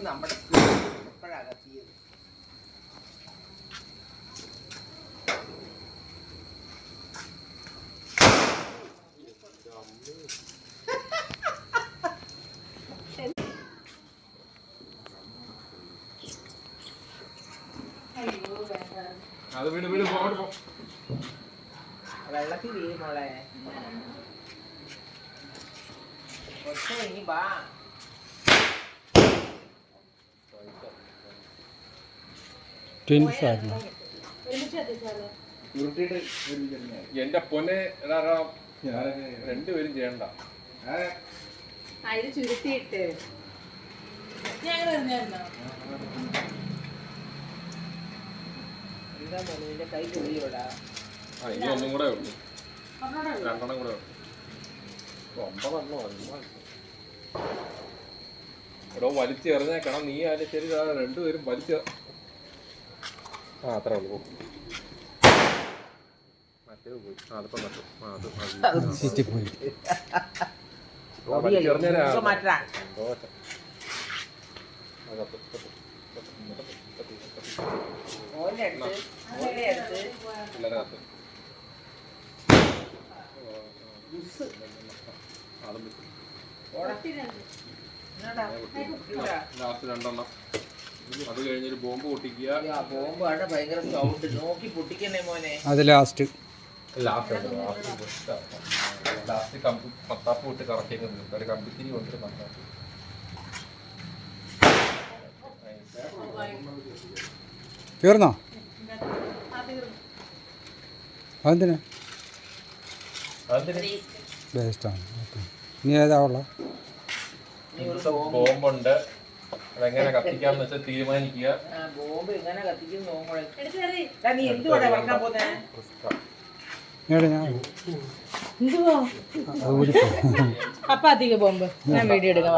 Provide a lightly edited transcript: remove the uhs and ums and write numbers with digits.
നമ്മുടെ എപ്പോഴാണ് കത്തിയത്? അത് വീട് വീട് പോ. വെള്ളത്തിൽ വീഴും മോളെ. ഒറ്റ ഇനി വാ. എന്റെ പൊന്നെ രണ്ടുപേരും ചെയ്യണ്ട. അതിന് ചുരുട്ടിയിട്ട് ഞാൻ പറഞ്ഞോ എന്താ മോനെ നിന്റെ കൈ പൊളിയോടാ? ഇനി ഒന്നും കൂടെ ഉള്ളു, രണ്ടെണ്ണം കൂടെ ഉള്ളു. 9 എടോ വലിച്ചെറിഞ്ഞേക്കണം. നീ ആരും ശരി, രണ്ടുപേരും വലിച്ച്. അത്രേ ഉള്ളു. മറ്റേ പോയി. അതിപ്പോ ലാസ്റ്റ് 2 എണ്ണം. അത് കഴിഞ്ഞൊരു ബോംബ് പൊട്ടിക്കുക. ബോംബ് ആണ് ഭയങ്കര സൗണ്ട്. നോക്കി പൊട്ടിക്കണേ മോനെ. അത് ലാസ്റ്റ് മത്താപ്പ് വിട്ട് കറക്കിയേക്കുന്നത് ഒരു കമ്പിത്തിരി കൊണ്ടിട്ട് മത്താപ്പ്. തീർന്നോ? അതെന്തിനാ? ബേസ്റ്റാണ്. ഇനി ഏതാവുള്ള ബോംബുണ്ട്. അതെങ്ങനെ കത്തിക്കാന്ന് വെച്ചാൽ തീരുമാനിക്കുക. ബോംബ് എങ്ങനെ കത്തിക്കും നോക്കണേ. നീ എന്തുവാടാ പറഞ്ഞാ പോന്നെ? അപ്പൊ അധികം ബോംബ് ഞാൻ വീഡിയോ എടുക്കാം.